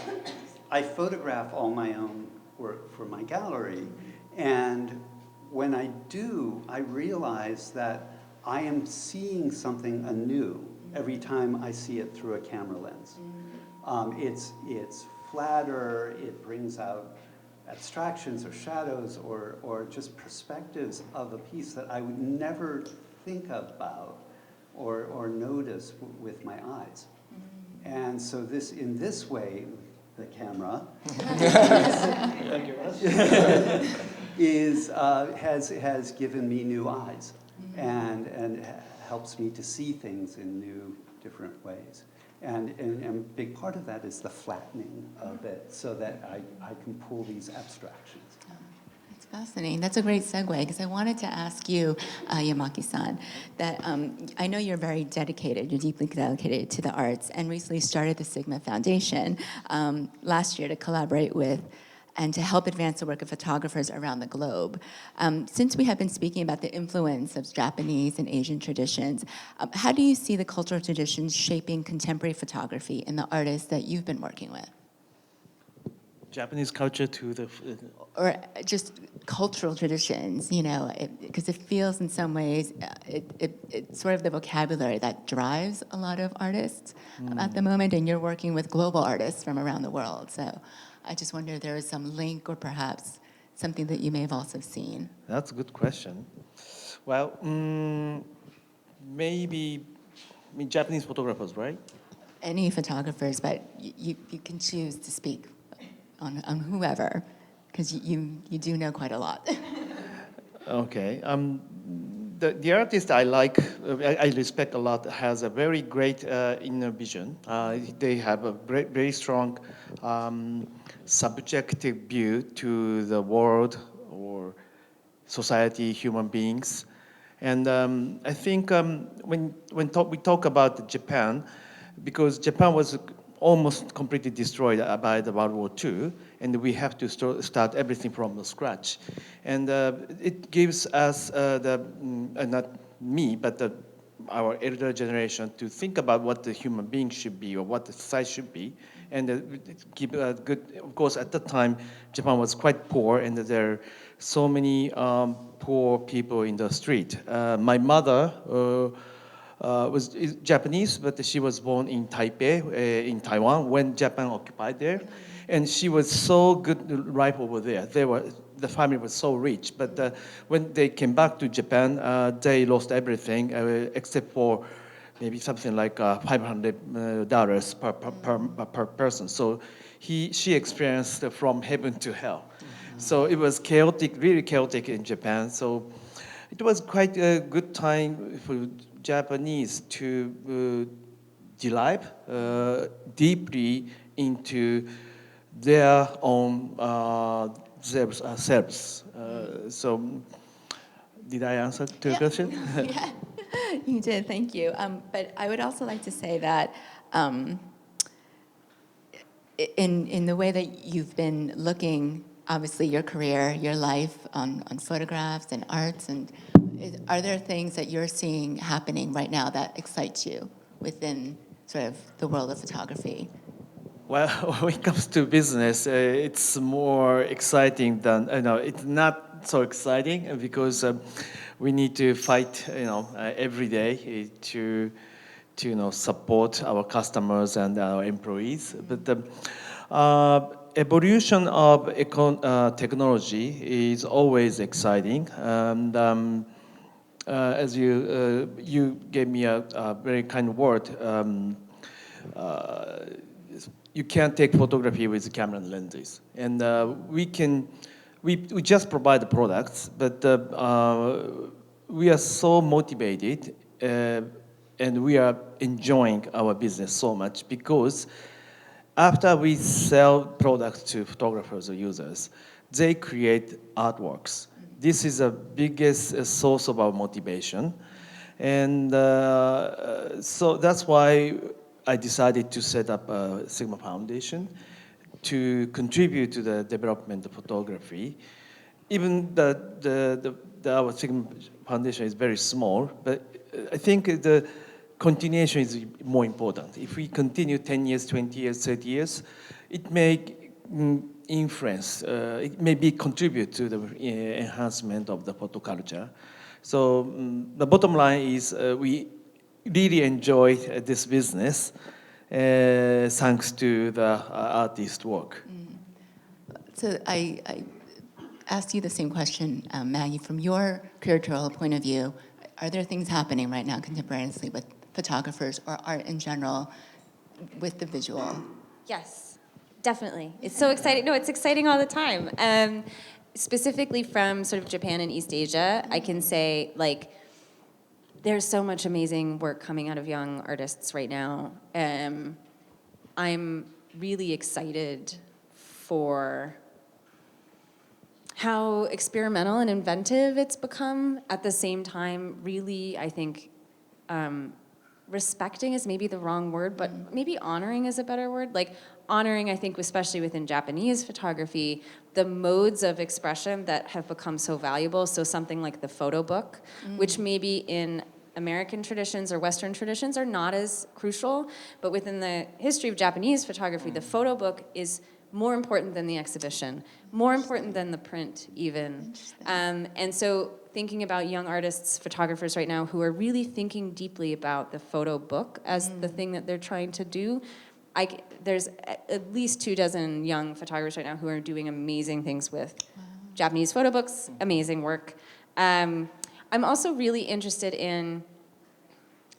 I photograph all my own work for my gallery. And when I do, I realize that I am seeing something anew every time I see it through a camera lens. It's flatter, it brings out abstractions or shadows or just perspectives of a piece that I would never think about or notice with my eyes. And so in this way, the camera has given me new eyes and helps me to see things in new, different ways. And a big part of that is the flattening of it so that I can pull these abstractions. That's fascinating. That's a great segue, because I wanted to ask you, Yamaki-san, that I know you're very dedicated, you're deeply dedicated to the arts, and recently started the Sigma Foundation last year to collaborate with and to help advance the work of photographers around the globe. Since we have been speaking about the influence of Japanese and Asian traditions, how do you see the cultural traditions shaping contemporary photography in the artists that you've been working with? Japanese culture to the... Or just cultural traditions, because it feels in some ways, it's sort of the vocabulary that drives a lot of artists at the moment, and you're working with global artists from around the world. So I just wonder if there is some link or perhaps something that you may have also seen. That's a good question. Well, maybe Japanese photographers, right? Any photographers, but you can choose to speak on whoever, because you do know quite a lot. Okay. The artist I like, I respect a lot, has a very great inner vision. They have a very strong subjective view to the world or society, human beings. And I think when we talk about Japan, because Japan was almost completely destroyed by the World War II, and we have to start everything from the scratch. And it gives us, not me, but our elder generation to think about what the human being should be or what the society should be. And keep a good, of course, at that time, Japan was quite poor, and there are so many poor people in the street. My mother was Japanese, but she was born in Taipei, in Taiwan, when Japan occupied there. And she was so good life over there. The family was so rich, but when they came back to Japan, they lost everything except for maybe something like $500 per person. So she experienced from heaven to hell. So it was chaotic, really chaotic in Japan. So it was quite a good time for Japanese to dive deeply into their own selves. So, did I answer to your question? Yeah, you did. Thank you. But I would also like to say that in the way that you've been looking, obviously your career, your life on photographs and arts, and are there things that you're seeing happening right now that excites you within sort of the world of photography? Well, when it comes to business, it's more exciting than, it's not so exciting because we need to fight, every day to support our customers and our employees. But the evolution of technology is always exciting. And as you gave me a very kind word, you can't take photography with camera and lenses. And we just provide the products, but we are so motivated and we are enjoying our business so much because after we sell products to photographers or users, they create artworks. This is the biggest source of our motivation. And so that's why I decided to set up a Sigma Foundation to contribute to the development of photography. Even our Sigma Foundation is very small, but I think the continuation is more important. If we continue 10 years, 20 years, 30 years, it may influence, it may be contribute to the enhancement of the photo culture. So the bottom line is we really enjoy this business thanks to the artist work. So I asked you the same question, Maggie. From your curatorial point of view, are there things happening right now contemporaneously with photographers or art in general with the visual? Yes, definitely. It's so exciting. No, it's exciting all the time. Specifically from sort of Japan and East Asia, I can say, like, there's so much amazing work coming out of young artists right now. I'm really excited for how experimental and inventive it's become. At the same time, really, I think, respecting is maybe the wrong word, but maybe honoring is a better word. Like honoring, I think, especially within Japanese photography, the modes of expression that have become so valuable. So something like the photo book, which maybe in American traditions or Western traditions are not as crucial, but within the history of Japanese photography, the photo book is more important than the exhibition, more important than the print even. And so thinking about young artists, photographers right now who are really thinking deeply about the photo book as the thing that they're trying to do, there's at least 24 young photographers right now who are doing amazing things with Japanese photo books, amazing work. I'm also really interested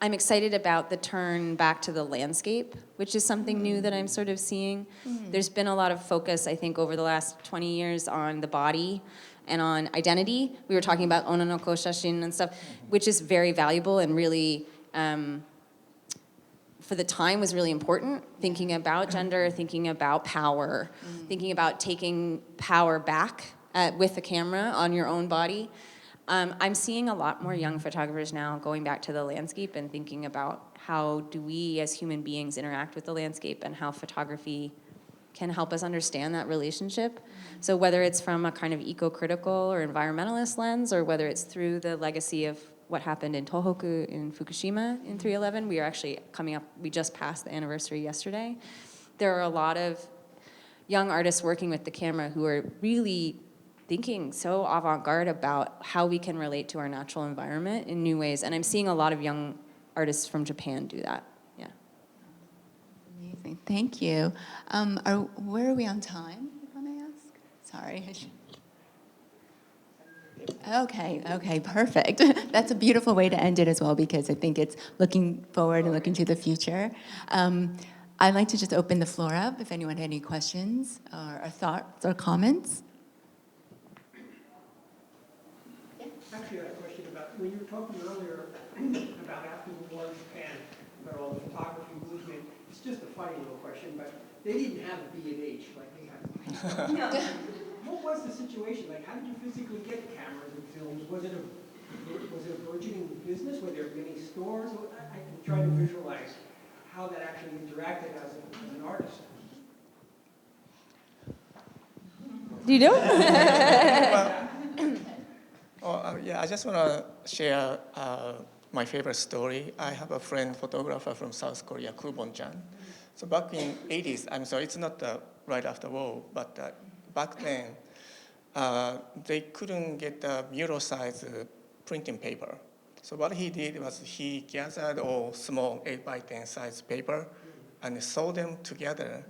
I'm excited about the turn back to the landscape, which is something new that I'm sort of seeing. There's been a lot of focus, I think, over the last 20 years on the body and on identity. We were talking about ononoko shashin and stuff, which is very valuable and really, for the time, was really important. Thinking about gender, thinking about power, thinking about taking power back with the camera on your own body. I'm seeing a lot more young photographers now going back to the landscape and thinking about how do we as human beings interact with the landscape and how photography can help us understand that relationship. So whether it's from a kind of eco-critical or environmentalist lens, or whether it's through the legacy of what happened in Tohoku in Fukushima in 3/11, we are actually coming up, we just passed the anniversary yesterday. There are a lot of young artists working with the camera who are really thinking so avant-garde about how we can relate to our natural environment in new ways. And I'm seeing a lot of young artists from Japan do that. Yeah. Amazing. Thank you. Where are we on time, if I may ask? Sorry. Okay, perfect. That's a beautiful way to end it as well, because I think it's looking forward and looking to the future. I'd like to just open the floor up if anyone had any questions or thoughts or comments. Actually, I had a question about, when you were talking earlier about it's just a funny little question, but they didn't have a B&H like we have. What was the situation? Like, how did you physically get cameras and films? Was it a burgeoning business? Were there many stores? I'm trying to visualize how that actually interacted as an artist. Do you know? Yeah, I just want to share my favorite story. I have a friend, photographer from South Korea, Kubon-chan. So back in 80s, I'm sorry, it's not right after war, but back then, they couldn't get the mural-size printing paper. So what he did was he gathered all small 8x10 size paper and sewed them together,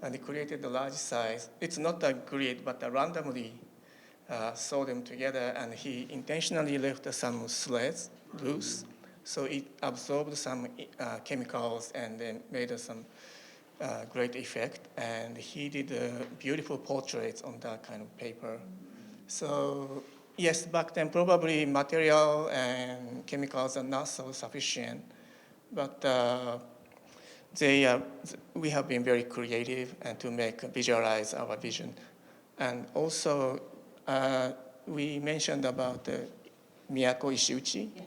and he created a large size. It's not a grid, but randomly sew them together, and he intentionally left some threads loose, so it absorbed some chemicals and then made some great effect. And he did beautiful portraits on that kind of paper. So yes, back then probably material and chemicals are not so sufficient, but we have been very creative and to visualize our vision. And also, we mentioned about Miyako Ishiuchi. Yeah.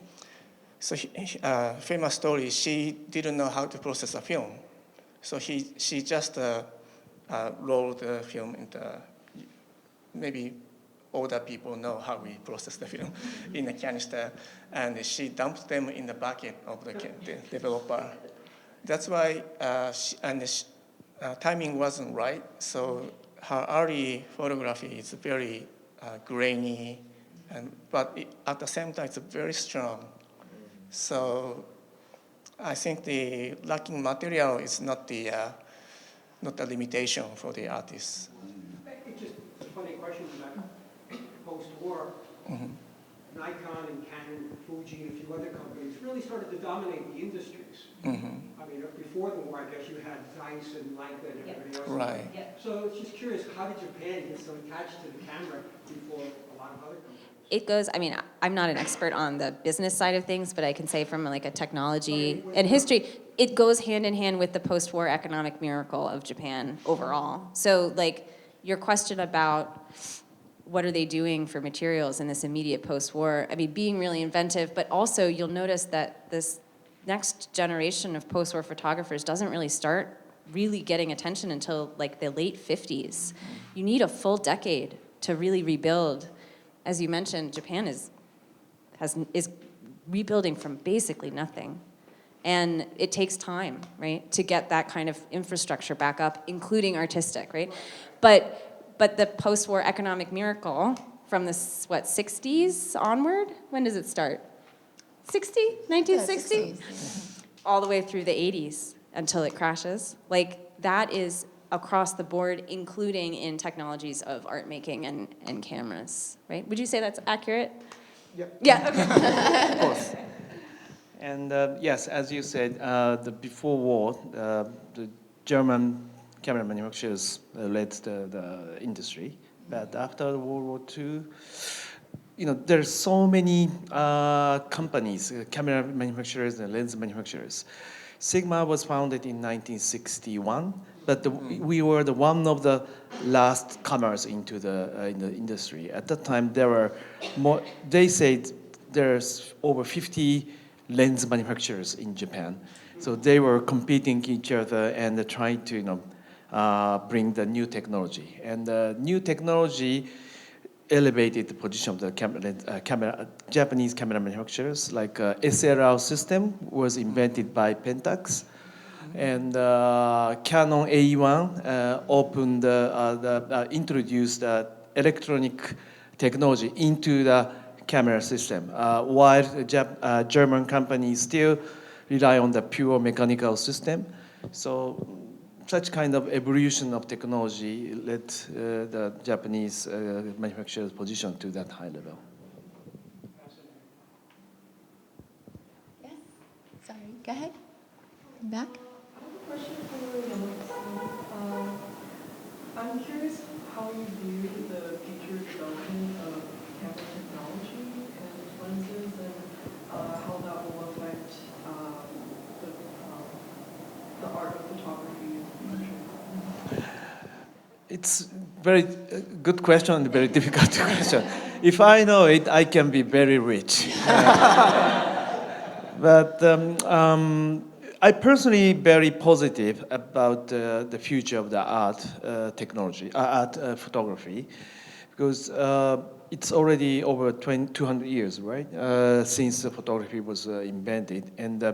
So famous story, she didn't know how to process a film. So she just rolled the film into, maybe older people know how we process the film, in a canister, and she dumped them in the bucket of the developer. That's why, timing wasn't right, so her early photography is very grainy, but at the same time, it's very strong. So I think the lacking material is not the limitation for the artists. It's just a funny question about post-war. Mm-hmm. Nikon and Canon, Fuji, and a few other companies really started to dominate the industries. Mm-hmm. I mean, before the war, I guess you had Zeiss and Leica and everybody else. Right. Yeah. So it's just curious, how did Japan get so attached to the camera before a lot of other countries? It goes, I mean, I'm not an expert on the business side of things, but I can say from like a technology and history, it goes hand in hand with the post-war economic miracle of Japan overall. So like your question about what are they doing for materials in this immediate post-war, I mean, being really inventive, but also you'll notice that this next generation of post-war photographers doesn't really start really getting attention until like the late 50s. You need a full decade to really rebuild. As you mentioned, Japan is rebuilding from basically nothing. And it takes time, right, to get that kind of infrastructure back up, including artistic, right? But the post-war economic miracle from the, 60s onward? When does it start? 60? 1960? All the way through the 80s until it crashes. Like, that is across the board, including in technologies of art making and cameras, right? Would you say that's accurate? Yep. Yeah, okay. Of course. And yes, as you said, before war, the German camera manufacturers led the industry. But after World War II, there's so many companies, camera manufacturers and lens manufacturers. Sigma was founded in 1961, but we were one of the last comers into in the industry. At that time, there were more. They said there's over 50 lens manufacturers in Japan, so they were competing each other and trying to bring the new technology. And the new technology elevated the position of the Japanese camera manufacturers. Like SLR system was invented by Pentax, and Canon AE1 introduced electronic technology into the camera system, while the German companies still rely on the pure mechanical system. So such kind of evolution of technology led the Japanese manufacturers' position to that high level. Yes, sorry, go ahead. Back. I have a question for Yamaguchi. I'm curious how you view the future development of camera technology and lenses, and how that will affect the art of it's very good question and very difficult question. If I know it, I can be very rich. But I personally very positive about the future of the art technology, art photography, because it's already over 200 years, right, since the photography was invented. And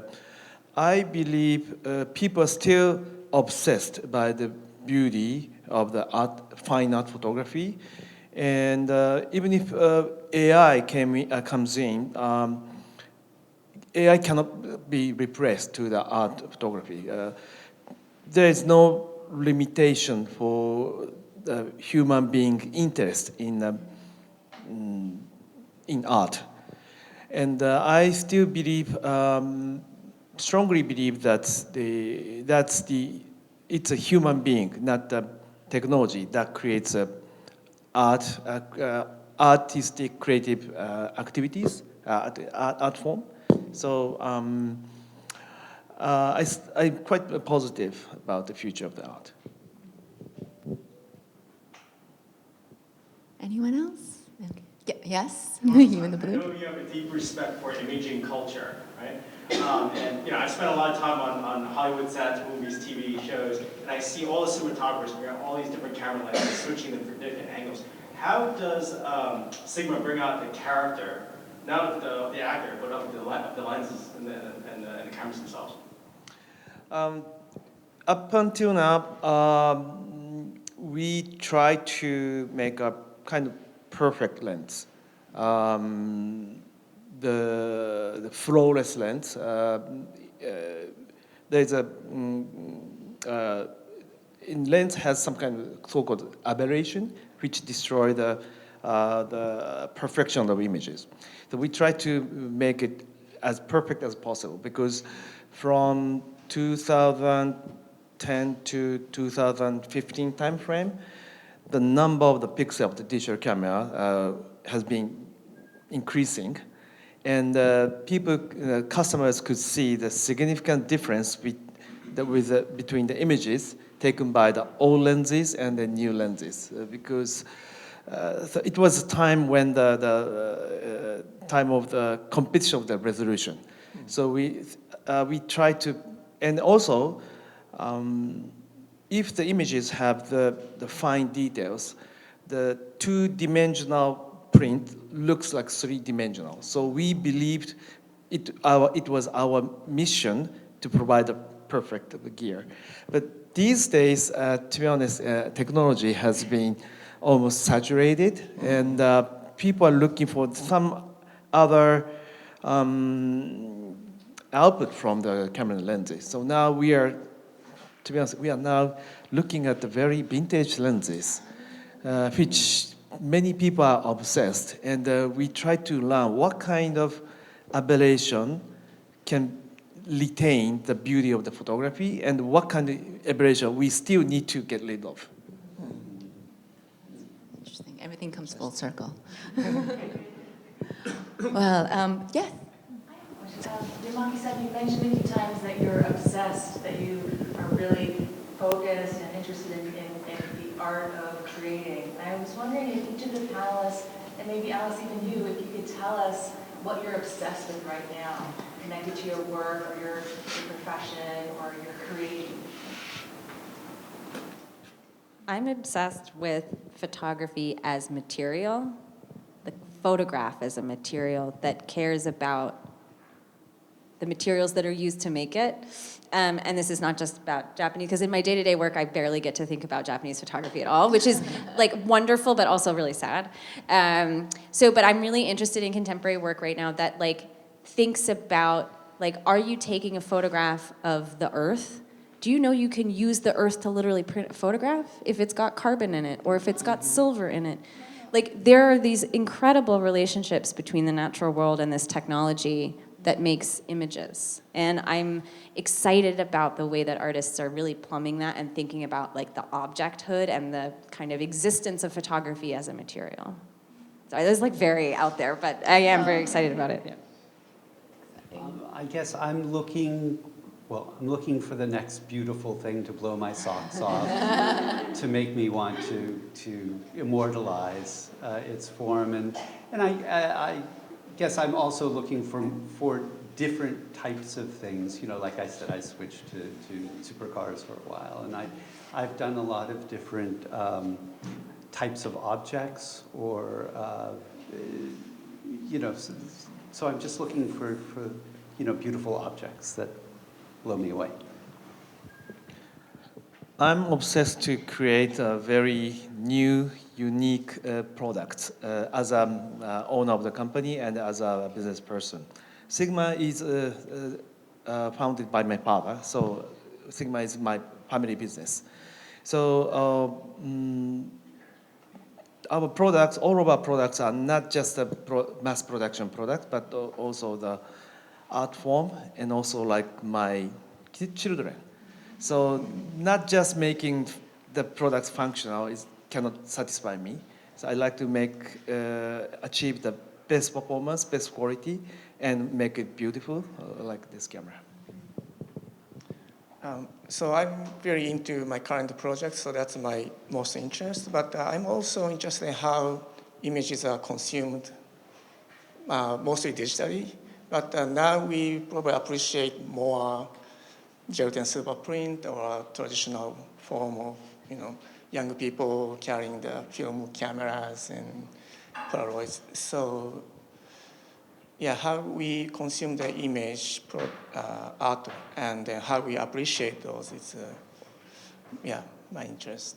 I believe people are still obsessed by the beauty of the art, fine art photography. And even if AI comes in, AI cannot be replaced to the art photography. There is no limitation for the human being interest in art. And I still believe, strongly believe that it's a human being, not the technology, that creates artistic, creative activities, art form. So I'm quite positive about the future of the art. Anyone else? Okay. Yes? You in the I blue? know you have a deep respect for imaging culture, right? And I've spent a lot of time on Hollywood sets, movies, TV shows, and I see all the cinematographers bring out all these different camera lenses, switching them for different angles. How does Sigma bring out the character, not of the actor, but of the lenses and the cameras themselves? Up until now, we try to make a kind of perfect lens. The flawless lens. There's a in lens has some kind of so-called aberration, which destroy the perfection of images. So we try to make it as perfect as possible, because from 2010 to 2015 timeframe, the number of the pixels of the digital camera has been increasing, and customers could see the significant difference between the images taken by the old lenses and the new lenses, because so it was a time when the time of the competition of the resolution. So we try to, and also if the images have the fine details, the two-dimensional print looks like three-dimensional. So we believed it was our mission to provide a perfect gear. But these days, to be honest, technology has been almost saturated, and people are looking for some other output from the camera lenses. So now we are, to be honest, we are now looking at the very vintage lenses, which many people are obsessed, and we try to learn what kind of aberration can retain the beauty of the photography, and what kind of aberration we still need to get rid of. Interesting. Everything comes full circle. Well, yes. Yamaki-san, you mentioned a few times that you're obsessed, that you are really focused and interested in the art of creating. I was wondering if each of the panelists, and maybe Alice, even you, if you could tell us what you're obsessed with right now, connected to your work or your profession or your creating. I'm obsessed with photography as material, the photograph as a material that cares about the materials that are used to make it. And this is not just about Japanese, because in my day-to-day work, I barely get to think about Japanese photography at all, which is like wonderful, but also really sad. But I'm really interested in contemporary work right now that like thinks about, like, are you taking a photograph of the earth? Do you know you can use the earth to literally print a photograph if it's got carbon in it or if it's got silver in it? Like, there are these incredible relationships between the natural world and this technology that makes images. And I'm excited about the way that artists are really plumbing that and thinking about like the objecthood and the kind of existence of photography as a material. Sorry, this is like very out there, but I am very excited about it. Yeah. I guess I'm looking well, I'm looking for the next beautiful thing to blow my socks off, to make me want to immortalize its form. And I guess I'm also looking for different types of things. You know, like I said, I switched to supercars for a while, and I've done a lot of different types of objects, or you know, so I'm just looking for you know, beautiful objects that blow me away. I'm obsessed to create a very new, unique product as an owner of the company and as a business person. Sigma is founded by my father, so Sigma is my family business. So our products, all of our products are not just a mass production product, but also the art form and also like my children. So not just making the products functional cannot satisfy me. So I like to achieve the best performance, best quality, and make it beautiful, like this camera. So I'm very into my current project, so that's my most interest. But I'm also interested in how images are consumed, mostly digitally. But now we probably appreciate more gelatin super print or a traditional form of, you know, young people carrying the film cameras and Polaroids. So yeah, how we consume the image art and how we appreciate those is, yeah, my interest.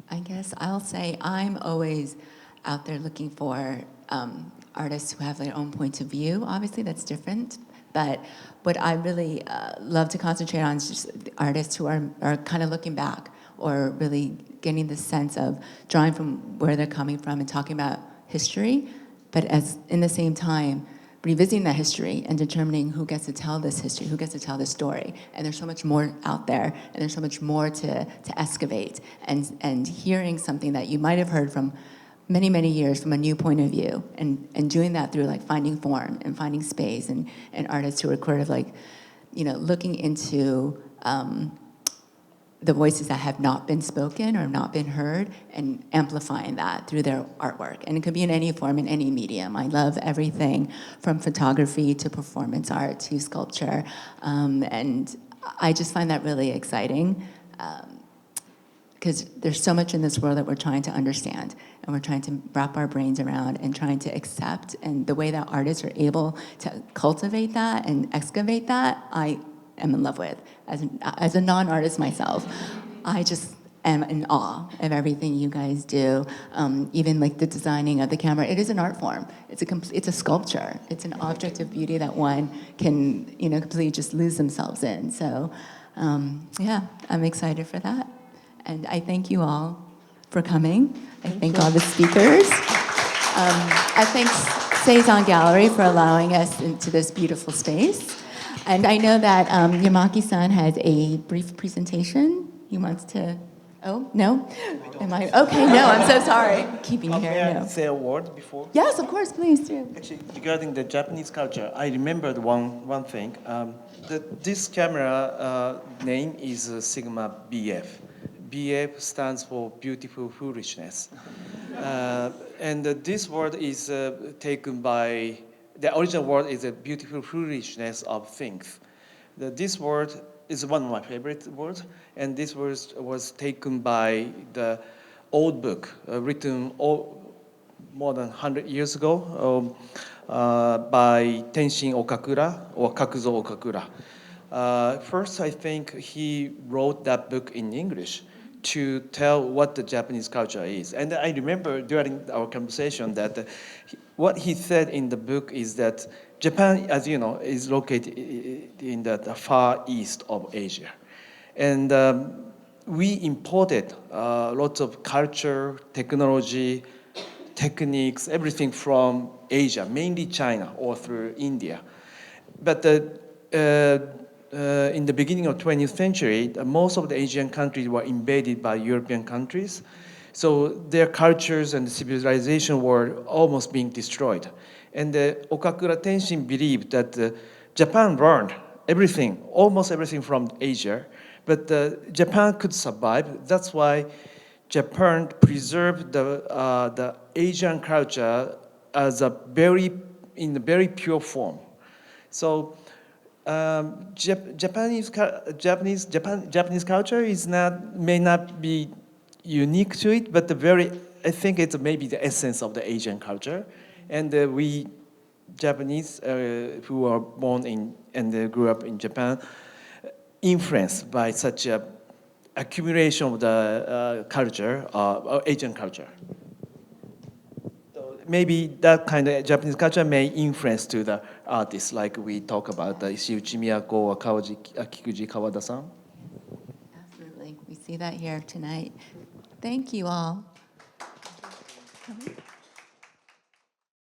I guess I'll say I'm always out there looking for artists who have their own point of view. Obviously, that's different. But what I really love to concentrate on is just the artists who are kind of looking back, or really getting the sense of drawing from where they're coming from and talking about history, but as in the same time revisiting that history and determining who gets to tell this history, who gets to tell this story. And there's so much more out there, and there's so much more to excavate, and hearing something that you might have heard from many, many years from a new point of view, and doing that through like finding form and finding space, and artists who are kind of like, you know, looking into the voices that have not been spoken or not been heard, and amplifying that through their artwork. And it could be in any form, in any medium. I love everything from photography to performance art to sculpture. And I just find that really exciting, because there's so much in this world that we're trying to understand, and we're trying to wrap our brains around and trying to accept. And the way that artists are able to cultivate that and excavate that, I am in love with. As a non-artist myself, I just am in awe of everything you guys do. Even like the designing of the camera, it is an art form. It's a sculpture. It's an object of beauty that one can, you know, completely just lose themselves in. So, yeah, I'm excited for that. And I thank you all for coming. I thank all the speakers. I thank Cezanne Gallery for allowing us into this beautiful space. And I know that Yamaki-san has a brief presentation. He wants to, oh, no? Am I, okay, no, I'm so sorry. Keeping you here, May I no. say a word before? Yes, of course, please do. Actually, regarding the Japanese culture, I remembered one thing. This camera name is Sigma BF. BF stands for beautiful foolishness. And this word is taken by, the original word is a beautiful foolishness of things. This word is one of my favorite words, and this word was taken by the old book written more than 100 years ago by Tenshin Okakura, or Kakuzo Okakura. First, I think he wrote that book in English to tell what the Japanese culture is. And I remember during our conversation that what he said in the book is that Japan, as you know, is located in the far east of Asia. And we imported lots of culture, technology, techniques, everything from Asia, mainly China or through India. But in the beginning of 20th century, most of the Asian countries were invaded by European countries. So their cultures and civilization were almost being destroyed. And Okakura Tenshin believed that Japan learned everything, almost everything from Asia, but Japan could survive. That's why Japan preserved the Asian culture as in a very pure form. So Japanese culture may not be unique to it, but I think it's maybe the essence of the Asian culture, and we Japanese who are born in and grew up in Japan, influenced by such a accumulation of the culture, Asian culture. So maybe that kind of Japanese culture may influence to the artists, like we talk about Ishiuchi Miyako or Kikuji Kawada-san. Absolutely. We see that here tonight. Thank you all.